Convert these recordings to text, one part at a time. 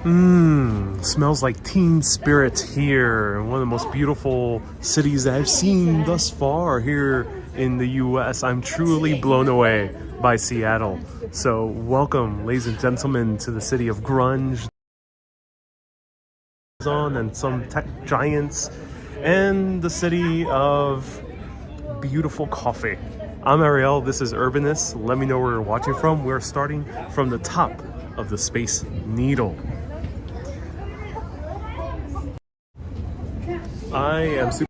Smells like teen spirit here. One of the most beautiful cities that I've seen thus far here in the US. I'm truly blown away by Seattle. So welcome, ladies and gentlemen, to the city of grunge and some tech giants and the city of beautiful coffee. I'm Ariel, this is Urbanist. Let me know where you're watching from. We're starting from the top of the Space Needle. I am super...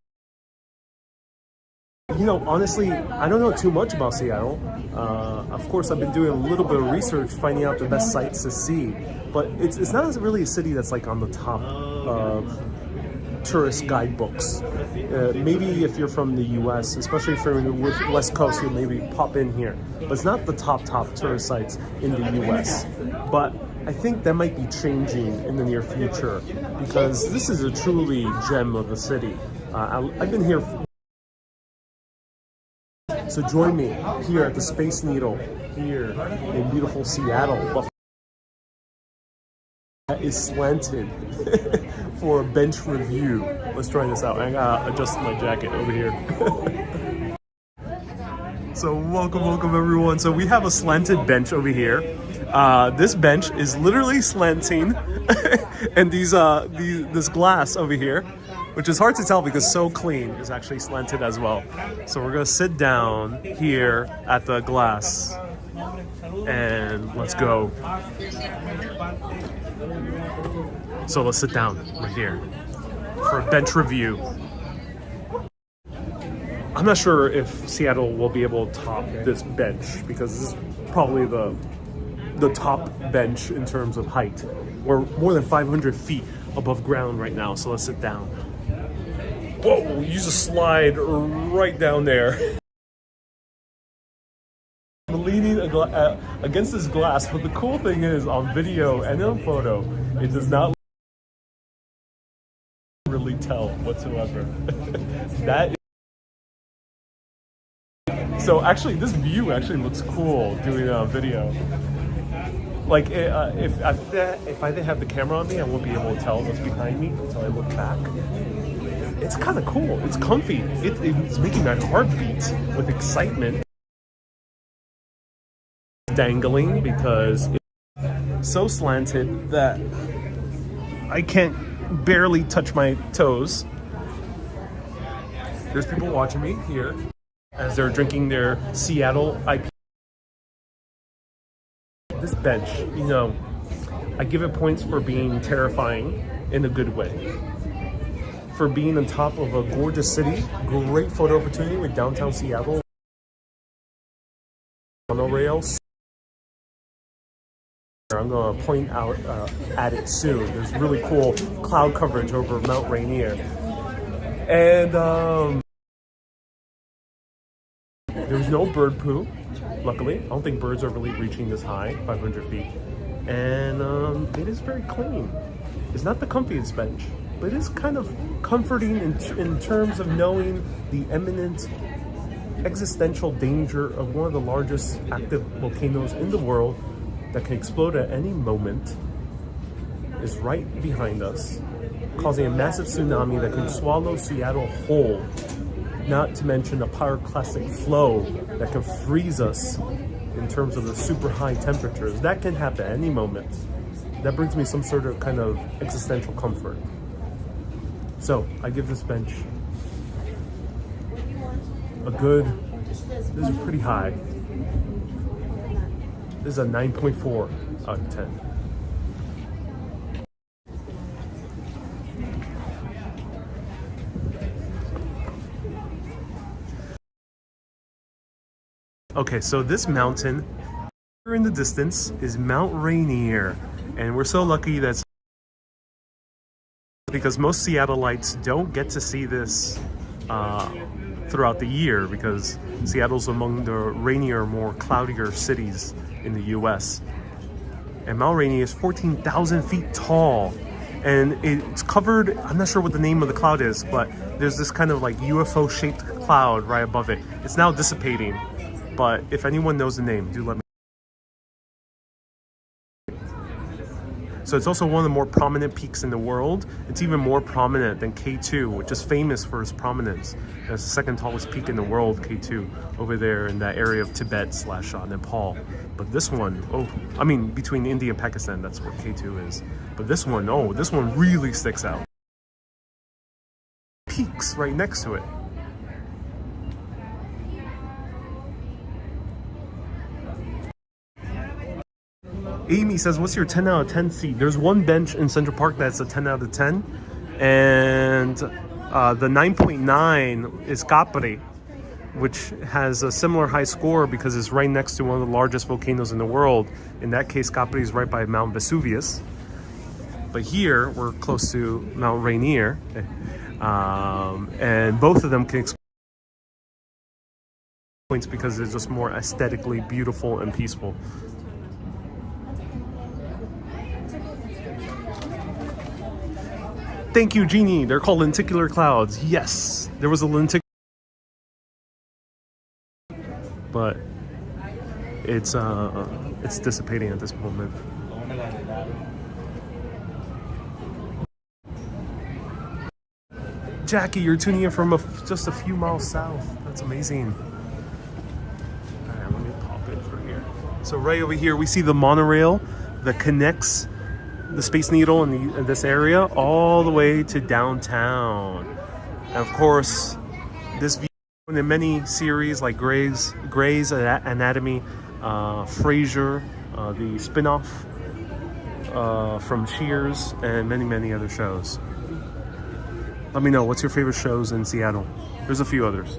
You know, honestly, I don't know too much about Seattle. Of course, I've been doing a little bit of research, finding out the best sites to see. But it's not really a city that's like on the top of tourist guidebooks. Maybe if you're from the US, especially if you're in the West Coast, you'll maybe pop in here. But it's not the top tourist sites in the US. But I think that might be changing in the near future because this is a truly gem of a city. I've been here. So join me here at the Space Needle here in beautiful Seattle. That is slanted for a bench review. Let's try this out. I gotta adjust my jacket over here. So welcome everyone. So we have a slanted bench over here. This bench is literally slanting, and this glass over here, which is hard to tell because so clean, is actually slanted as well. So we're gonna sit down here at the glass, and let's go. So let's sit down right here for a bench review. I'm not sure if Seattle will be able to top this bench because this is probably the top bench in terms of height. We're more than 500 feet above ground right now, so let's sit down. Whoa, you just slide right down there. I'm leaning against this glass, but the cool thing is on video and on photo, it does not really tell whatsoever. So actually, this view actually looks cool doing a video. Like if I didn't have the camera on me, I won't be able to tell what's behind me until I look back. It's kind of cool. It's comfy. It's making my heart beat with excitement. Dangling because it's so slanted that I can't barely touch my toes. There's people watching me here as they're drinking their Seattle IPA. This bench, you know, I give it points for being terrifying in a good way. For being on top of a gorgeous city, great photo opportunity with downtown Seattle. Monorail. I'm going to point out at it soon. There's really cool cloud coverage over Mount Rainier. And there's no bird poo, luckily. I don't think birds are really reaching this high, 500 feet. And it is very clean. It's not the comfiest bench, but it is kind of comforting in terms of knowing the imminent existential danger of one of the largest active volcanoes in the world that can explode at any moment is right behind us, causing a massive tsunami that can swallow Seattle whole, not to mention a pyroclastic flow that can freeze us in terms of the super high temperatures. That can happen at any moment. That brings me some sort of kind of existential comfort. So I give this bench a good, this is pretty high. This is a 9.4 out of 10. Okay, so this mountain here in the distance is Mount Rainier, and we're so lucky that's because most Seattleites don't get to see this throughout the year because Seattle's among the rainier, more cloudier cities in the US. And Mount Rainier is 14,000 feet tall, and it's covered, I'm not sure what the name of the cloud is, but there's this kind of like UFO shaped cloud right above it. It's now dissipating, but if anyone knows the name, do let me So it's also one of the more prominent peaks in the world. It's even more prominent than K2, which is famous for its prominence. It's the second tallest peak in the world, K2, over there in that area of Tibet / Nepal. But this one, oh, I mean, between India and Pakistan, that's where K2 is. But this one, oh, this one really sticks out. Peaks right next to it. Amy says, what's your 10 out of 10 seat? There's one bench in Central Park that's a 10 out of 10. And the 9.9 is Capri, which has a similar high score because it's right next to one of the largest volcanoes in the world. In that case, Capri is right by Mount Vesuvius. But here, we're close to Mount Rainier. And both of them can experience points because they're just more aesthetically beautiful and peaceful. Thank you, Jeannie. They're called lenticular clouds. Yes, there was a lenticular, but it's dissipating at this moment. Jackie, you're tuning in from just a few miles south. That's amazing. All right, let me pop it through here. So right over here, we see the monorail that connects the Space Needle in this area all the way to downtown. And of course, this view in many series like Grey's Anatomy, Frasier, the spin-off from Cheers, and many other shows. Let me know, what's your favorite shows in Seattle? There's a few others.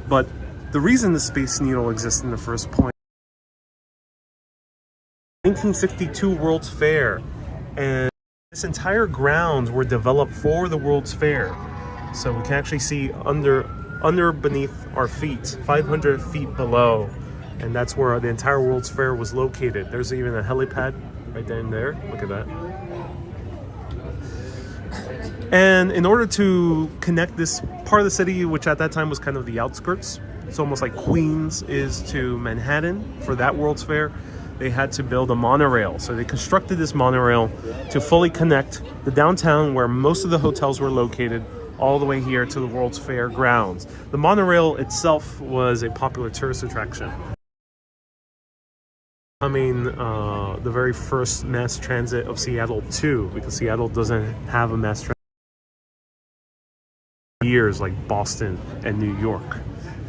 But the reason the Space Needle exists in the first point, 1962 World's Fair, and this entire grounds were developed for the World's Fair. So we can actually see under beneath our feet, 500 feet below, and that's where the entire World's Fair was located. There's even a helipad right down there. Look at that. And in order to connect this part of the city, which at that time was kind of the outskirts, it's almost like Queens is to Manhattan for that World's Fair, they had to build a monorail. So they constructed this monorail to fully connect the downtown where most of the hotels were located all the way here to the World's Fair grounds. The monorail itself was a popular tourist attraction. I mean, the very first mass transit of Seattle too, because Seattle doesn't have a mass transit years like Boston and New York,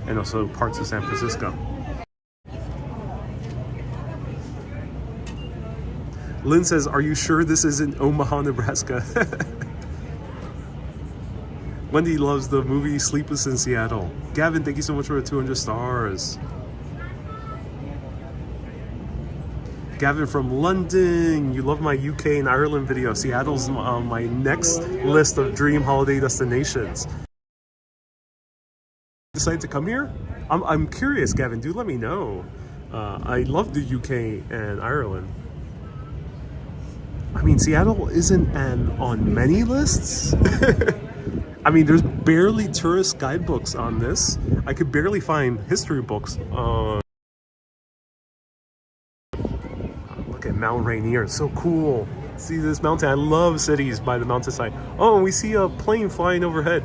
and also parts of San Francisco. Lynn says, are you sure this isn't Omaha, Nebraska? Wendy loves the movie Sleepless in Seattle. Gavin, thank you so much for the 200 stars. Gavin from London, you love my UK and Ireland video. Seattle's on my next list of dream holiday destinations. Decide to come here? I'm curious, Gavin, do let me know. I love the UK and Ireland. I mean, Seattle isn't on many lists. I mean, there's barely tourist guidebooks on this. I could barely find history books on. Look at Mount Rainier, it's so cool. See this mountain, I love cities by the mountainside. Oh, and we see a plane flying overhead.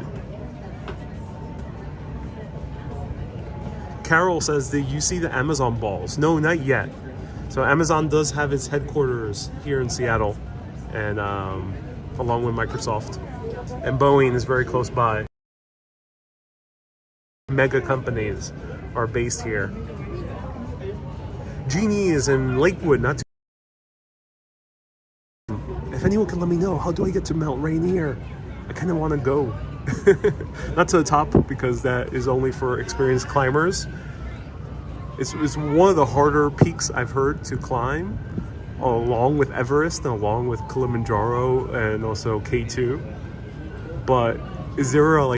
Carol says, did you see the Amazon balls? No, not yet. So Amazon does have its headquarters here in Seattle, and along with Microsoft. And Boeing is very close by. Mega companies are based here. Jeannie is in Lakewood, not too. If anyone can let me know, how do I get to Mount Rainier? I kind of want to go. Not to the top, because that is only for experienced climbers. It's one of the harder peaks I've heard to climb, along with Everest and along with Kilimanjaro and also K2. But is there a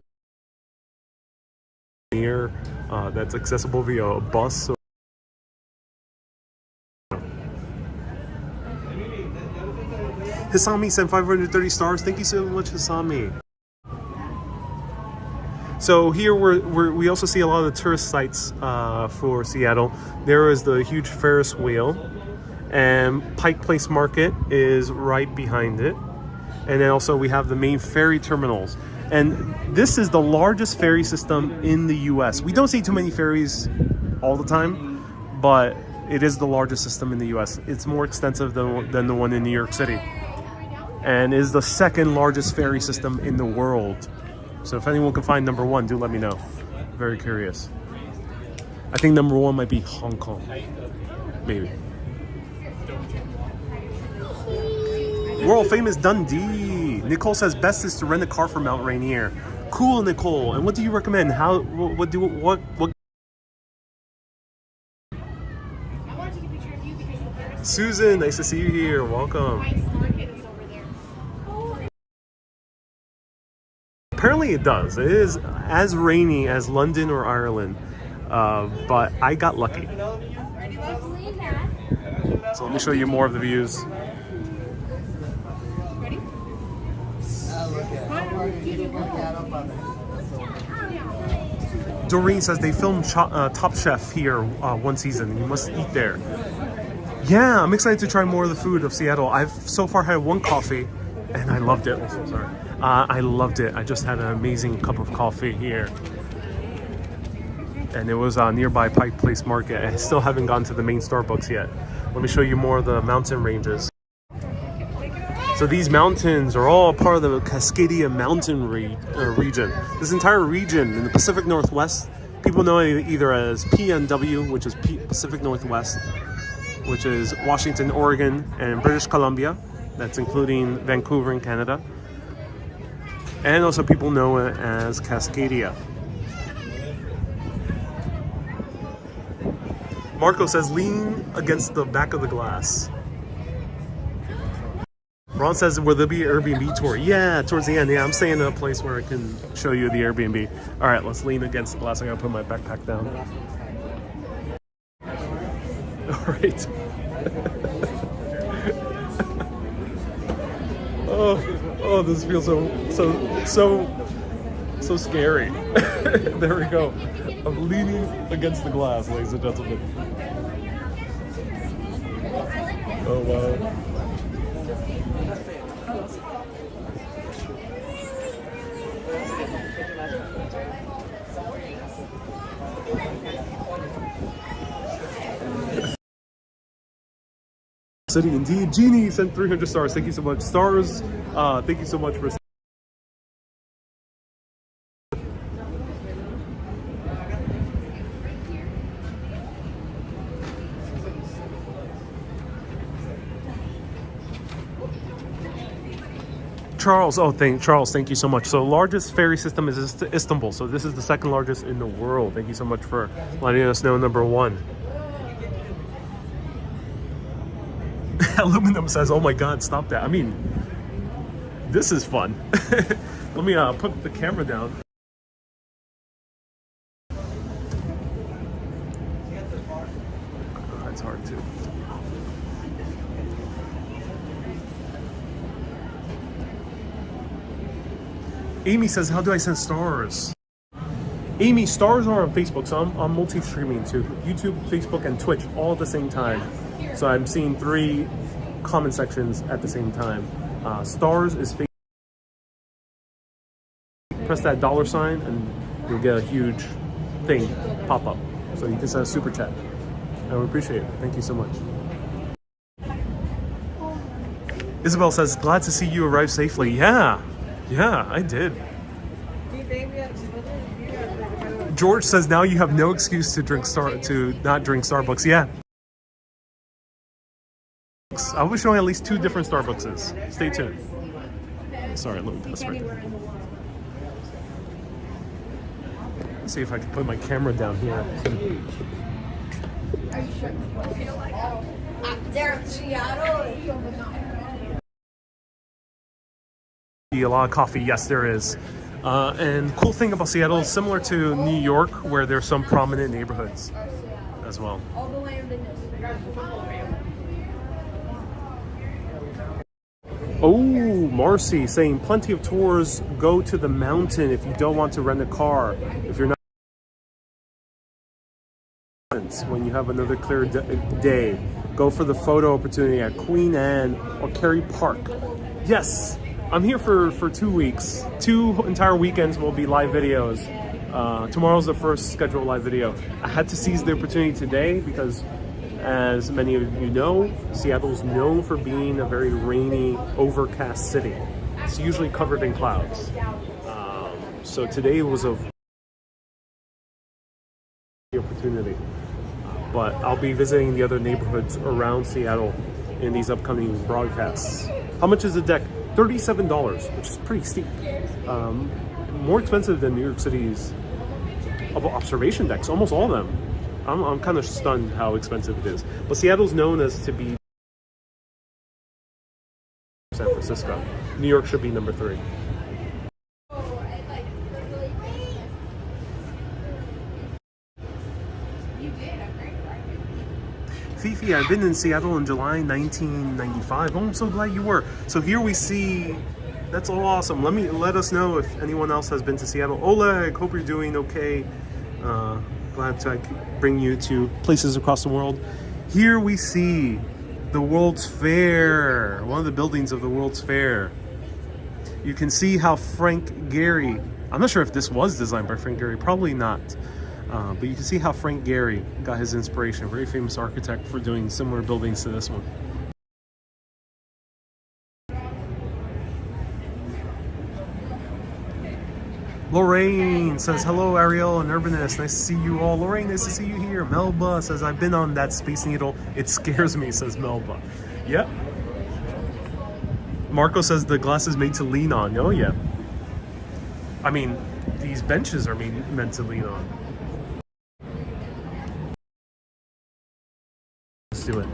near that's accessible via a bus? Hisami sent 530 stars. Thank you so much, Hisami. So here we also see a lot of the tourist sites for Seattle. There is the huge Ferris wheel, And Pike Place Market is right behind it. And then also we have the main ferry terminals. And this is the largest ferry system in the US. We don't see too many ferries all the time, but it is the largest system in the US. It's more extensive than the one in New York City. And is the second largest ferry system in the world. So if anyone can find number one, do let me know. Very curious. I think number one might be Hong Kong. Maybe. World famous Dundee. Nicole says best is to rent a car from Mount Rainier. Cool, Nicole. And what do you recommend? What? I wanted to take a picture of you because the first Susan, nice to see you here. Welcome. market is over there. Apparently it does. It is as rainy as London or Ireland, but I got lucky. So let me show you more of the views. Doreen says they filmed Top Chef here one season. You must eat there. Yeah, I'm excited to try more of the food of Seattle. I've so far had one coffee, and I loved it. Also, sorry, I loved it. I just had an amazing cup of coffee here, and it was nearby Pike Place Market. I still haven't gone to the main Starbucks yet. Let me show you more of the mountain ranges. So these mountains are all part of the Cascadia Mountain region. This entire region in the Pacific Northwest, people know it either as PNW, which is Pacific Northwest, which is Washington, Oregon, and British Columbia. That's including Vancouver in Canada. And also people know it as Cascadia. Marco says lean against the back of the glass. Ron says, will there be an Airbnb tour? Yeah, towards the end. Yeah, I'm staying in a place where I can show you the Airbnb. All right, let's lean against the glass. I gotta put my backpack down. All right. oh, this feels so scary. There we go. I'm leaning against the glass, ladies and gentlemen. Oh wow. City indeed. Jeannie sent 300 stars. Thank you so much. Stars, thank you so much for. Charles, Charles, thank you so much. So largest ferry system is Istanbul. So this is the second largest in the world. Thank you so much for letting us know number one. Aluminum says, oh my God, stop that. I mean, this is fun. Let me put the camera down. That's hard too. Amy says, how do I send stars? Amy, stars are on Facebook, so I'm multi-streaming to YouTube, Facebook, and Twitch all at the same time. So I'm seeing 3 comment sections at the same time. Stars is Facebook. Press that $sign and you'll get a huge thing pop up. So you can send a super chat. I would appreciate it. Thank you so much. Isabel says, glad to see you arrive safely. Yeah, I did. George says, now you have no excuse to not drink Starbucks. Yeah. I will be showing at least 2 different Starbuckses. Stay tuned. Sorry, let me pass right there. Let's see if I can put my camera down here. Are you sure? They're Seattle. A lot of coffee, yes, there is. And cool thing about Seattle is similar to New York, where there's some prominent neighborhoods as well. All the land in this. Oh, Marcy saying plenty of tours go to the mountain if you don't want to rent a car. If you're not when you have another clear day. go for the photo opportunity at Queen Anne or Kerry Park. Yes, I'm here for 2 weeks. 2 entire weekends will be live videos. Tomorrow's the first scheduled live video. I had to seize the opportunity today because, as many of you know, Seattle's known for being a very rainy, overcast city. It's usually covered in clouds. So today was a opportunity. But I'll be visiting the other neighborhoods around Seattle in these upcoming broadcasts. How much is a deck? $37, which is pretty steep. More expensive than New York City's observation decks, almost all of them. I'm kind of stunned how expensive it is. But Seattle's known as to be San Francisco. New York should be number 3. Fifi, I've been in Seattle in July 1995. Oh, I'm so glad you were. So here we see, that's all awesome. Let us know if anyone else has been to Seattle. Oleg, hope you're doing okay. Glad to bring you to places across the world. Here we see the World's Fair, one of the buildings of the World's Fair. You can see how Frank Gehry, I'm not sure if this was designed by Frank Gehry, probably not. But you can see how Frank Gehry got his inspiration. Very famous architect for doing similar buildings to this one. Lorraine says, hello Ariel and Urbanist, nice to see you all. Lorraine, nice to see you here. Melba says, I've been on that Space Needle. It scares me, says Melba. Yep. Marco says the glass is made to lean on. Oh yeah. I mean, these benches are meant to lean on. Let's do it.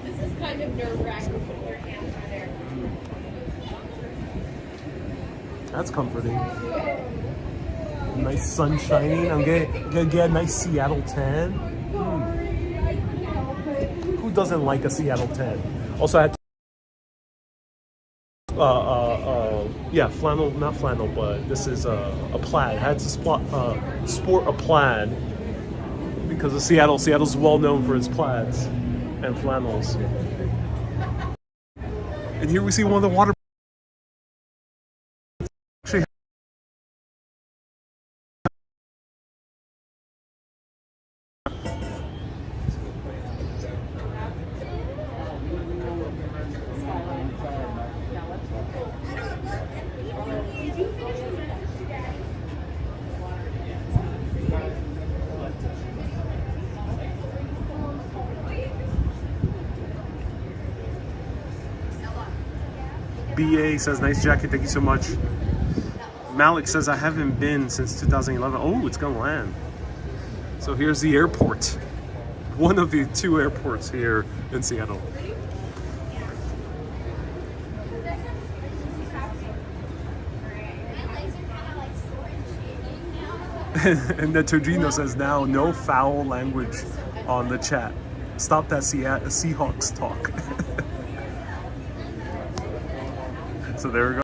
This is kind of nerve-wracking putting your hands in there. That's comforting. Nice sun shining. I'm gonna get a nice Seattle tan. Who doesn't like a Seattle tan? Also, I had yeah, flannel, not flannel, but this is a plaid. I had to sport a plaid because of Seattle. Seattle's well known for its plaids and flannels. And here we see one of the water. Actually, BA says, nice jacket, thank you so much. Malik says, I haven't been since 2011. Oh, it's gonna land. So here's the airport. One of the 2 airports here in Seattle. And Netogino says, now no foul language on the chat. Stop that Seahawks talk. So there we go.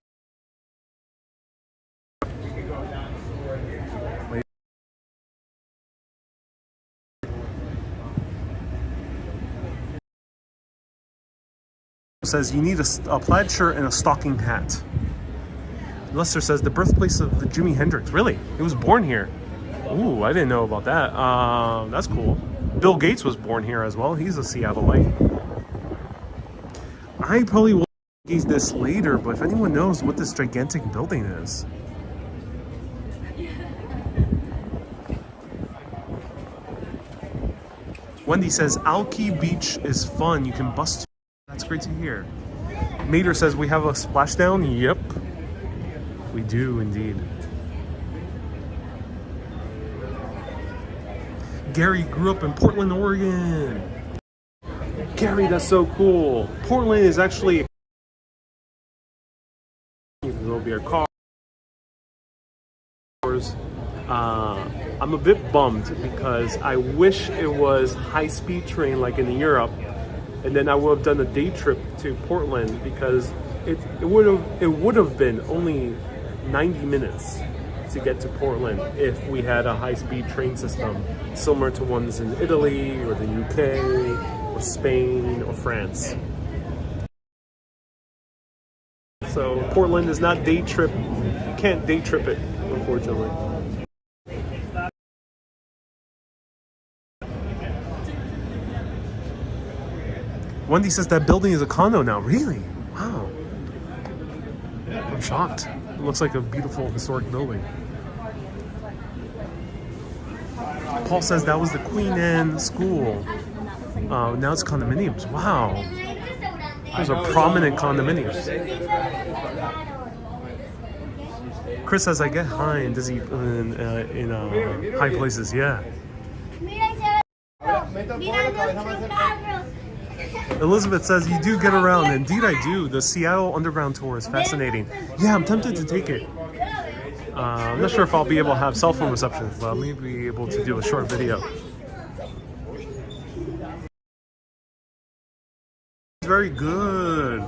Says you need a plaid shirt and a stocking hat. Lester says the birthplace of the Jimi Hendrix. Really? He was born here. Ooh, I didn't know about that. That's cool. Bill Gates was born here as well. He's a Seattleite. I probably will engage this later, but if anyone knows what this gigantic building is. Wendy says Alki Beach is fun. You can bust. That's great to hear. Mater says we have a splashdown. Yep, we do indeed. Gary grew up in Portland, Oregon. Gary, that's so cool. Portland is actually. There'll be our cars. I'm a bit bummed because I wish it was high-speed train like in Europe, and then I would have done a day trip to Portland because it would have been only 90 minutes to get to Portland if we had a high-speed train system similar to ones in Italy or the UK or Spain or France. So Portland is not day trip. You can't day trip it, unfortunately. Wendy says that building is a condo now. Really? Wow. I'm shocked. It looks like a beautiful historic building. Paul says that was the Queen Anne School. Now it's condominiums. Wow. Those are prominent condominiums. Chris says, I get high and dizzy in high places. Yeah. Elizabeth says, you do get around. Indeed I do. The Seattle Underground Tour is fascinating. Yeah, I'm tempted to take it. I'm not sure if I'll be able to have cell phone reception, but I may be able to do a short video. Very good.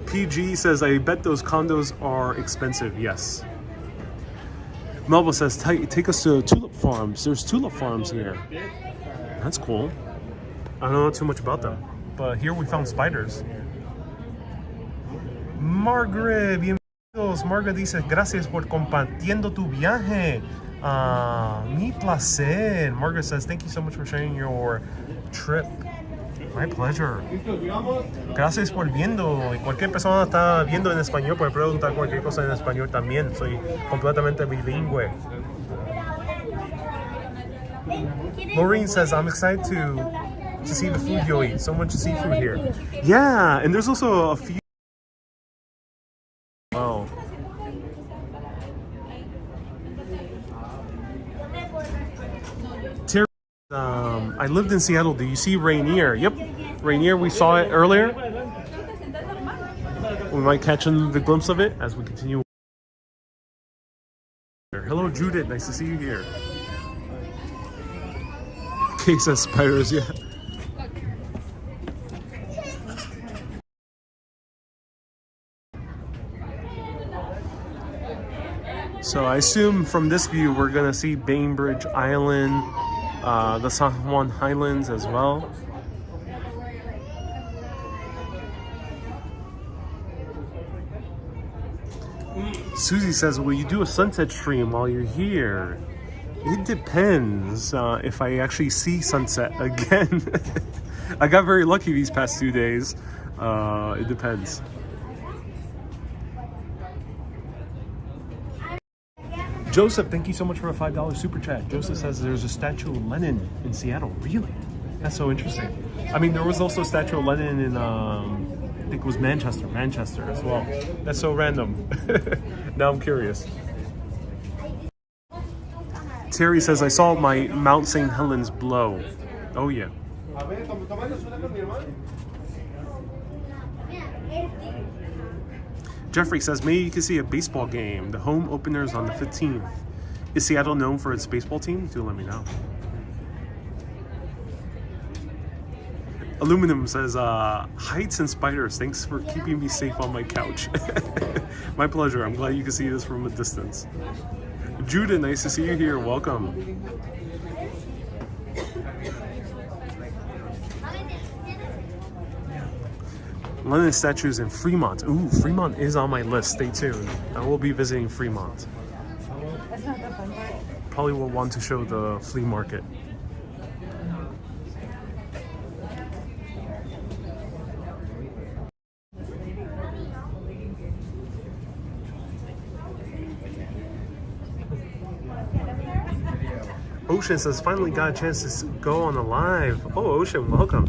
PG says, I bet those condos are expensive. Yes. Melba says, take us to tulip farms. There's tulip farms here. That's cool. I don't know too much about them, but here we found spiders. Margaret, bienvenidos. Margaret dice, gracias por compartiendo tu viaje. Mi placer. Margaret says, thank you so much for sharing your trip. My pleasure. Gracias por viendo. Y cualquier persona está viendo en español puede preguntar cualquier cosa en español también. Soy completamente bilingüe. Maureen says, I'm excited to see the food you'll eat. So much seafood here. Yeah, and there's also a few. Wow. Terry, I lived in Seattle. Do you see Rainier? Yep, Rainier. We saw it earlier. We might catch the glimpse of it as we continue. Hello, Judith. Nice to see you here. Kay says spiders. Yeah. So I assume from this view we're gonna see Bainbridge Island, the San Juan Highlands as well. Susie says, will you do a sunset stream while you're here? It depends if I actually see sunset again. I got very lucky these past 2 days. It depends. Joseph, thank you so much for a $5 super chat. Joseph says there's a statue of Lenin in Seattle. Really? That's so interesting. I mean, there was also a statue of Lenin in, I think it was Manchester as well. That's so random. Now I'm curious. Terry says, I saw my Mount St. Helens blow. Oh, yeah. Jeffrey says, maybe you can see a baseball game. The home opener is on the 15th. Is Seattle known for its baseball team? Do let me know. Aluminum says, heights and spiders. Thanks for keeping me safe on my couch. My pleasure. I'm glad you can see this from a distance. Judah, nice to see you here. Welcome. Lenin statues in Fremont. Ooh, Fremont is on my list. Stay tuned. I will be visiting Fremont. Probably will want to show the flea market. Ocean says, finally got a chance to go on a live. Oh, Ocean, welcome.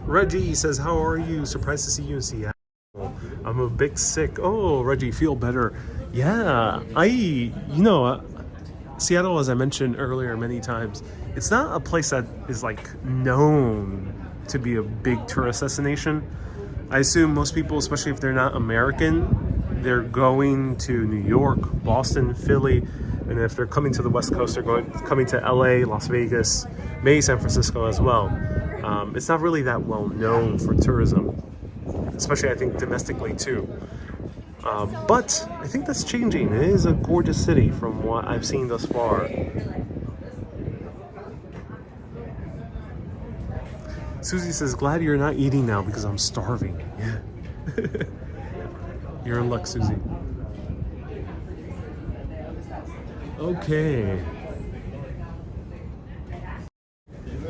Reggie says, how are you? Surprised to see you in Seattle. I'm a bit sick. Oh, Reggie, feel better. Yeah, Seattle, as I mentioned earlier many times, it's not a place that is like known to be a big tourist destination. I assume most people, especially if they're not American, they're going to New York, Boston, Philly, and if they're coming to the West Coast, they're coming to LA, Las Vegas, maybe San Francisco as well. It's not really that well known for tourism, especially I think domestically too. But I think that's changing. It is a gorgeous city from what I've seen thus far. Susie says, glad you're not eating now because I'm starving. Yeah. You're in luck, Susie. Okay.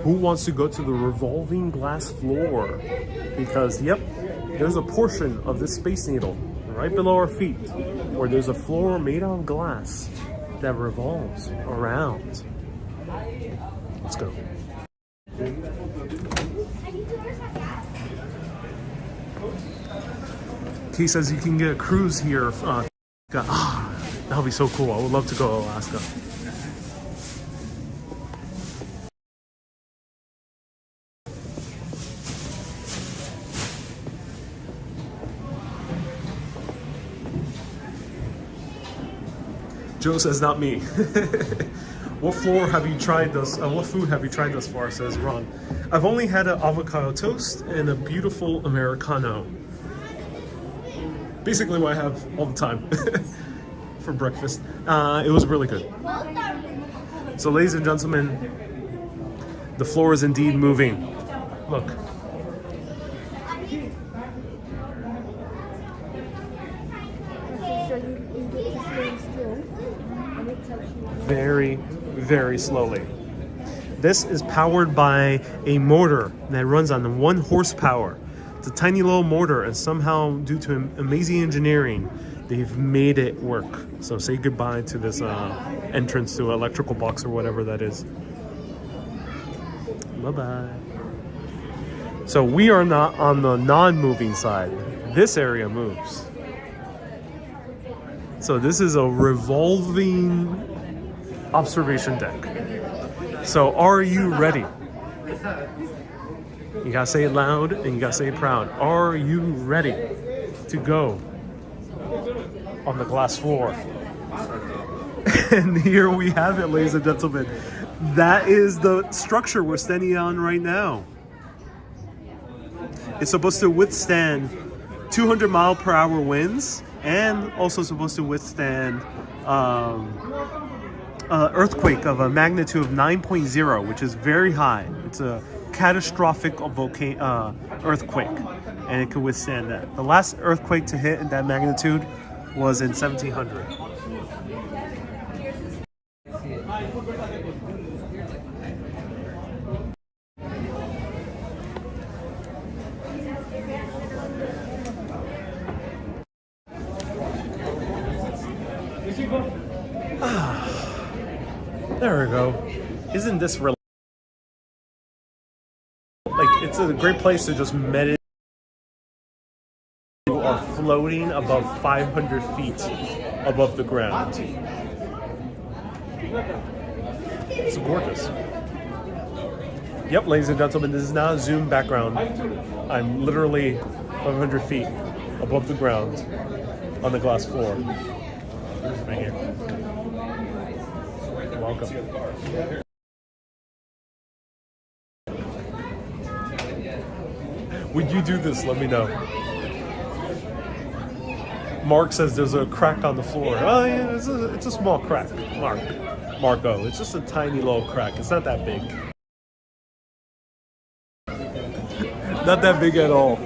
Who wants to go to the revolving glass floor? Because, yep, there's a portion of this Space Needle right below our feet where there's a floor made out of glass that revolves around. Let's go. Key says you can get a cruise here. That'll be so cool. I would love to go to Alaska. Joe says, not me. What floor have you tried thus? What food have you tried thus far? Says Ron. I've only had an avocado toast and a beautiful Americano. Basically what I have all the time for breakfast. It was really good. So ladies and gentlemen, the floor is indeed moving. Look. Very, very slowly. This is powered by a motor that runs on 1 horsepower. It's a tiny little motor, and somehow, due to amazing engineering, they've made it work. So say goodbye to this entrance to an electrical box or whatever that is. Bye-bye. So we are not on the non-moving side. This area moves. So this is a revolving observation deck. So are you ready? You gotta say it loud and you gotta say it proud. Are you ready to go on the glass floor? And here we have it, ladies and gentlemen. That is the structure we're standing on right now. It's supposed to withstand 200-mile-per-hour winds and also supposed to withstand earthquake of a magnitude of 9.0, which is very high. It's a catastrophic earthquake, and it could withstand that. The last earthquake to hit in that magnitude was in 1700. There we go. Isn't this relaxing? Like, it's a great place to just meditate. You are floating above 500 feet above the ground. It's gorgeous. Yep, ladies and gentlemen, this is not a Zoom background. I'm literally 500 feet above the ground on the glass floor. Right here. Welcome. Would you do this? Let me know. Mark says there's a crack on the floor. Oh yeah, it's a small crack, Marco. It's just a tiny little crack. It's not that big. Not that big at all.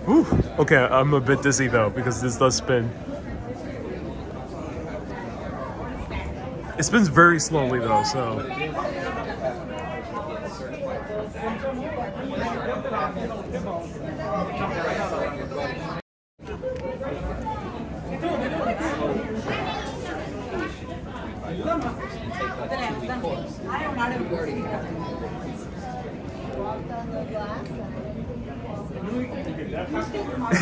Whew. Okay, I'm a bit dizzy though because this does spin. It spins very slowly though, so.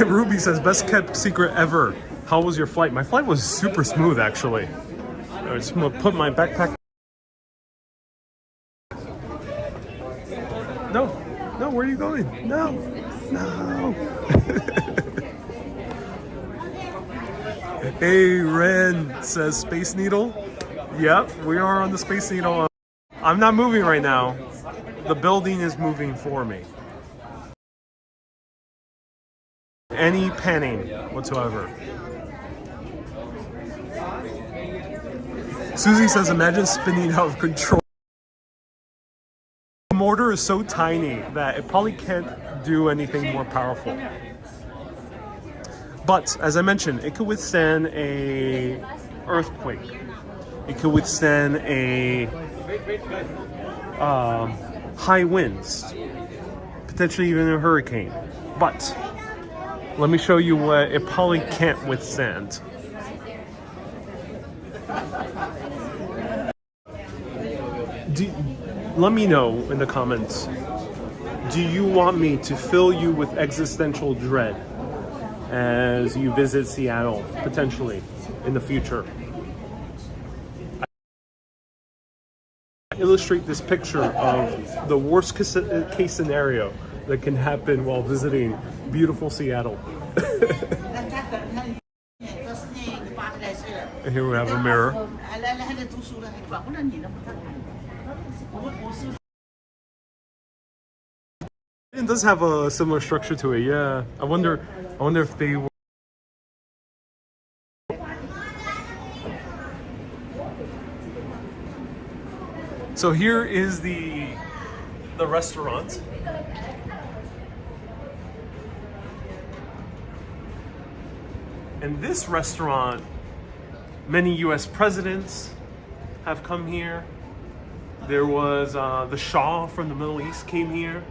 Ruby says, best kept secret ever. How was your flight? My flight was super smooth, actually. I just put my backpack. where are you going? No, no. Hey, Ren says Space Needle. Yep, we are on the Space Needle. I'm not moving right now. The building is moving for me. Any panning whatsoever. Susie says, imagine spinning out of control. The motor is so tiny that it probably can't do anything more powerful. But as I mentioned, it could withstand a earthquake. It could withstand a high winds, potentially even a hurricane. But let me show you what it probably can't withstand. Let me know in the comments. Do you want me to fill you with existential dread as you visit Seattle, potentially, in the future? I illustrate this picture of the worst case scenario that can happen while visiting beautiful Seattle. Here we have a mirror. It does have a similar structure to it, yeah. I wonder if they were. So here is the restaurant. And this restaurant, many US presidents have come here. There was the Shah from the Middle East came here.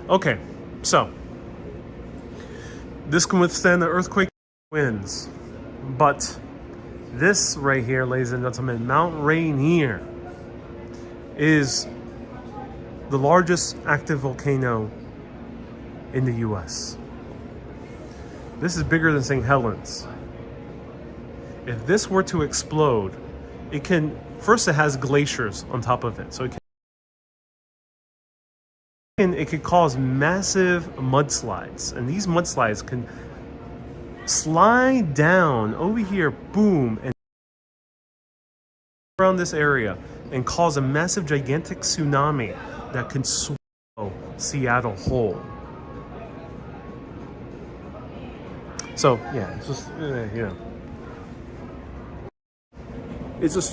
Okay, so this can withstand the earthquake winds, but this right here, ladies and gentlemen, Mount Rainier, is the largest active volcano in the US. This is bigger than St. Helens. If this were to explode, it has glaciers on top of it, so it could cause massive mudslides, and these mudslides can slide down over here, boom, and around this area and cause a massive, gigantic tsunami that can swallow Seattle whole. So yeah, it's just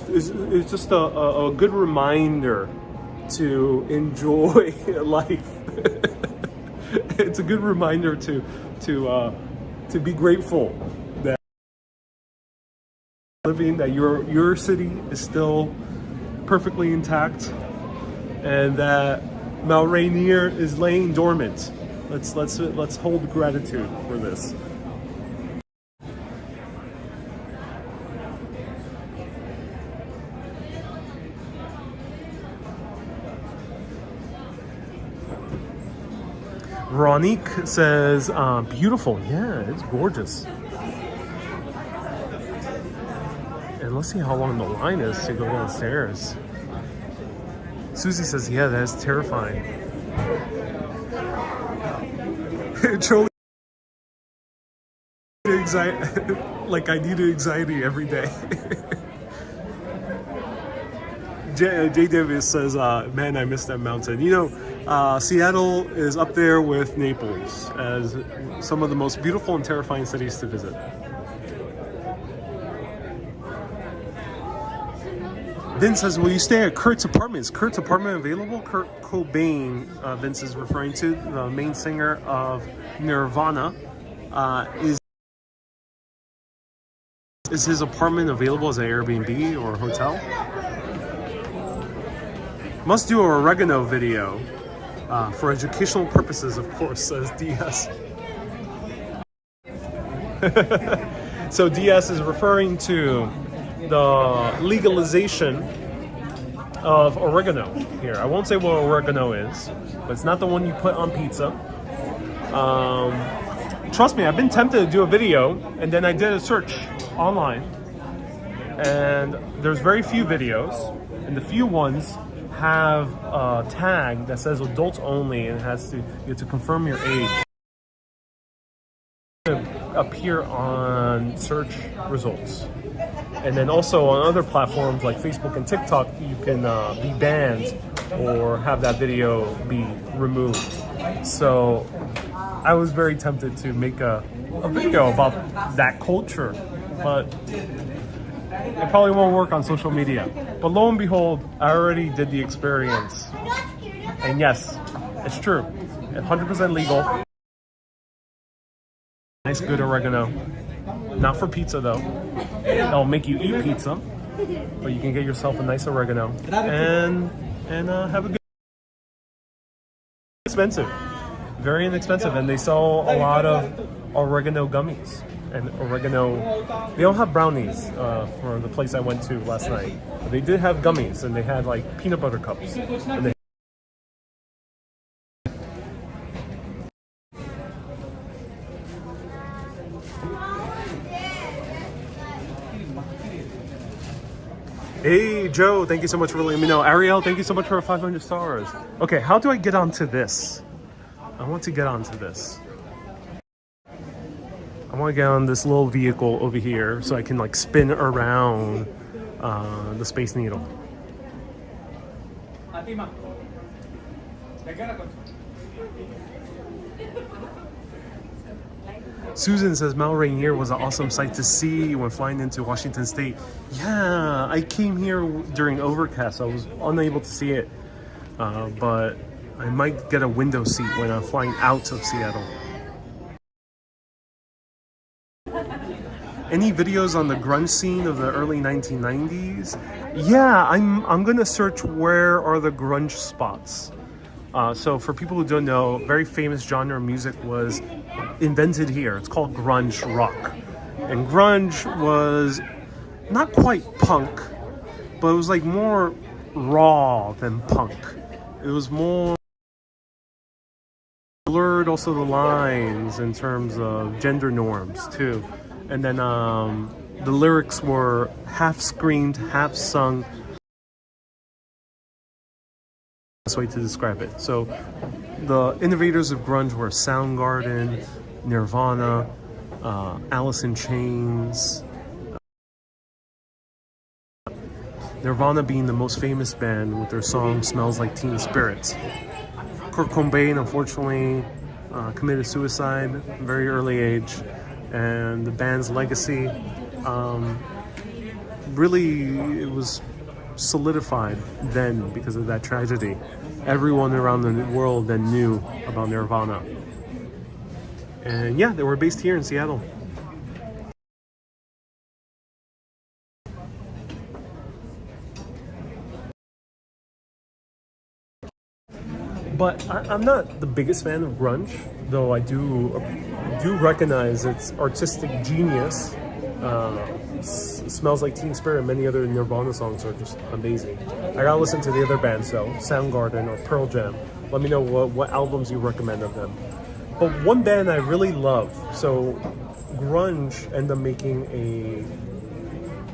it's just a good reminder to enjoy life. It's a good reminder to be grateful that your city is still perfectly intact, and that Mount Rainier is laying dormant. Let's hold gratitude for this. Veronique says, beautiful. Yeah, it's gorgeous. And let's see how long the line is to go downstairs. Susie says, yeah, that's terrifying. Truly, like I need anxiety every day. J. Davis says, man, I miss that mountain. You know, Seattle is up there with Naples as some of the most beautiful and terrifying cities to visit. Vince says, will you stay at Kurt's apartment? Is Kurt's apartment available? Kurt Cobain, Vince is referring to, the main singer of Nirvana. Is his apartment available as an Airbnb or hotel? Must do an oregano video for educational purposes, of course, says DS. So DS is referring to the legalization of oregano here. I won't say what oregano is, but it's not the one you put on pizza. Trust me, I've been tempted to do a video, and then I did a search online, and there's very few videos, and the few ones have a tag that says adults only, and you have to confirm your age to appear on search results. And then also on other platforms like Facebook and TikTok, you can be banned or have that video be removed. So I was very tempted to make a video about that culture, but it probably won't work on social media. But lo and behold, I already did the experience. And yes, it's true. 100% legal. Nice good oregano. Not for pizza though. It'll make you eat pizza. But you can get yourself a nice oregano and have a good. Expensive. Very inexpensive. And they sell a lot of oregano gummies. And oregano, they don't have brownies for the place I went to last night. But they did have gummies, and they had like peanut butter cups. And they Hey Joe, thank you so much for letting me know. Ariel, thank you so much for 500 stars. Okay, how do I get onto this? I want to get onto this. I want to get on this little vehicle over here so I can like spin around the Space Needle. Susan says Mount Rainier was an awesome sight to see when flying into Washington State. Yeah, I came here during overcast. So I was unable to see it, but I might get a window seat when I'm flying out of Seattle. Any videos on the grunge scene of the early 1990s? Yeah, I'm gonna search where are the grunge spots. So for people who don't know, very famous genre of music was invented here. It's called grunge rock. And grunge was not quite punk, but it was like more raw than punk. It was more blurred also the lines in terms of gender norms too. And then the lyrics were half screamed, half sung. Best way to describe it. So the innovators of grunge were Soundgarden, Nirvana, Alice in Chains. Nirvana being the most famous band with their song Smells Like Teen Spirit. Kurt Cobain unfortunately committed suicide at a very early age, and the band's legacy really it was solidified then because of that tragedy. Everyone around the world then knew about Nirvana. And yeah, they were based here in Seattle. But I'm not the biggest fan of grunge, though I do recognize its artistic genius. Smells Like Teen Spirit and many other Nirvana songs are just amazing. I gotta listen to the other bands though, Soundgarden or Pearl Jam. Let me know what albums you recommend of them. But one band I really love, so grunge ended up making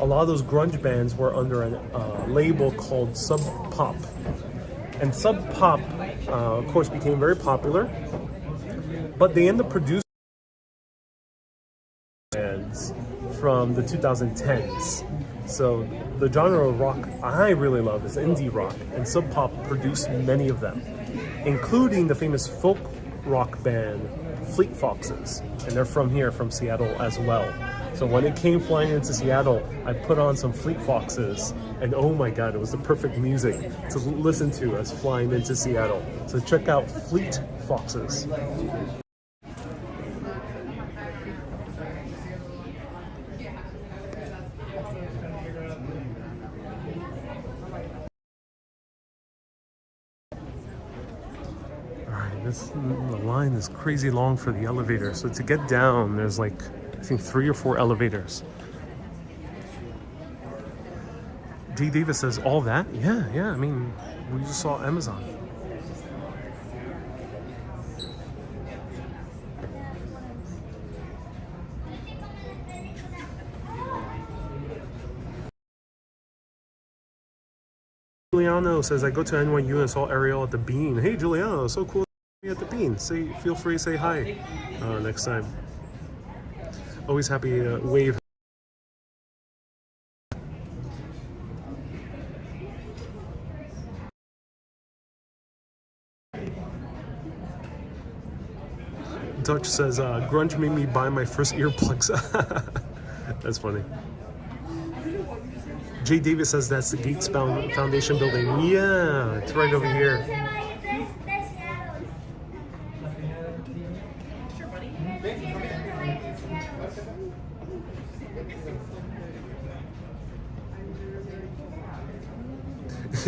a lot of those grunge bands were under a label called Sub Pop. And Sub Pop, of course, became very popular, but they ended up producing bands from the 2010s. So the genre of rock I really love is indie rock, and Sub Pop produced many of them, including the famous folk rock band Fleet Foxes, and they're from here, from Seattle as well. So when it came flying into Seattle, I put on some Fleet Foxes, and oh my god, it was the perfect music to listen to as flying into Seattle. So check out Fleet Foxes. The line is crazy long for the elevator. So to get down, there's like, I think 3 or 4 elevators. D. Davis says, all that? Yeah, I mean, we just saw Amazon. Giuliano says, I go to NYU and saw Ariel at the Bean. Hey, Giuliano, so cool to be at the Bean. Feel free to say hi next time. Always happy to wave. Dutch says, grunge made me buy my first earplugs. That's funny. Jay Davis says that's the Gates Foundation building. Yeah, it's right over here.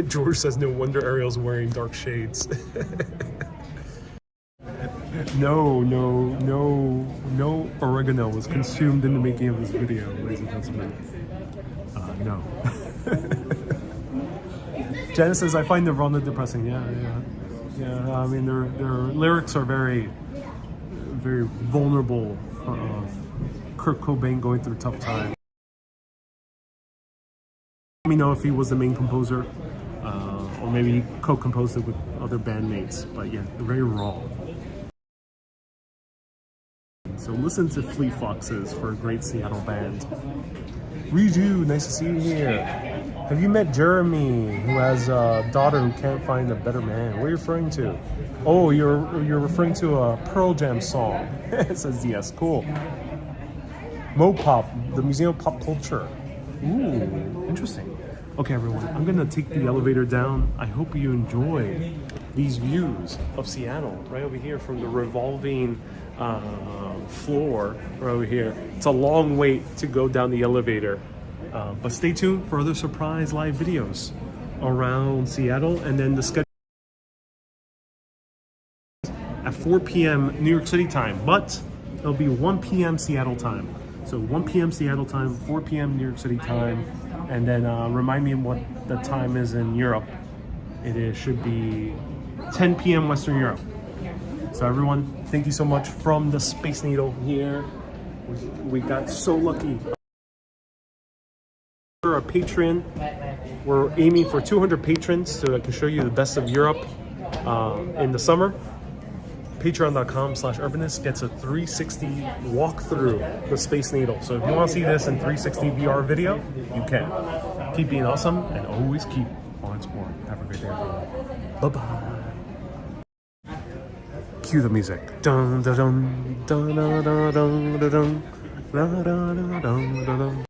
George says, no wonder Ariel's wearing dark shades. No oregano was consumed in the making of this video, ladies and gentlemen. No. Janice says, I find Nirvana depressing. Yeah. I mean, their lyrics are very vulnerable. Kurt Cobain going through a tough time. Let me know if he was the main composer, or maybe he co-composed it with other bandmates. But yeah, very raw. So listen to Fleet Foxes for a great Seattle band. Reju, nice to see you here. Have you met Jeremy, who has a daughter who can't find a better man? What are you referring to? Oh, you're referring to a Pearl Jam song. It says yes, cool. Mopop, the Museum of Pop Culture. Ooh, interesting. Okay, everyone, I'm gonna take the elevator down. I hope you enjoy these views of Seattle right over here from the revolving floor right over here. It's a long wait to go down the elevator, but stay tuned for other surprise live videos around Seattle, and then the schedule at 4 p.m. New York City time, but it'll be 1 p.m. Seattle time. So 1 p.m. Seattle time, 4 p.m. New York City time, and then remind me what the time is in Europe. Should be 10 p.m. Western Europe. So everyone, thank you so much from the Space Needle here. We got so lucky. For our Patreon, we're aiming for 200 patrons so I can show you the best of Europe in the summer. Patreon.com/Urbanist gets a 360 walkthrough the Space Needle. So if you want to see this in 360 VR video, you can. Keep being awesome and always keep on exploring. Have a great day, everyone. Bye-bye. Cue the music. Dun dun dun dun dun dun dun dun dun dun dun dun.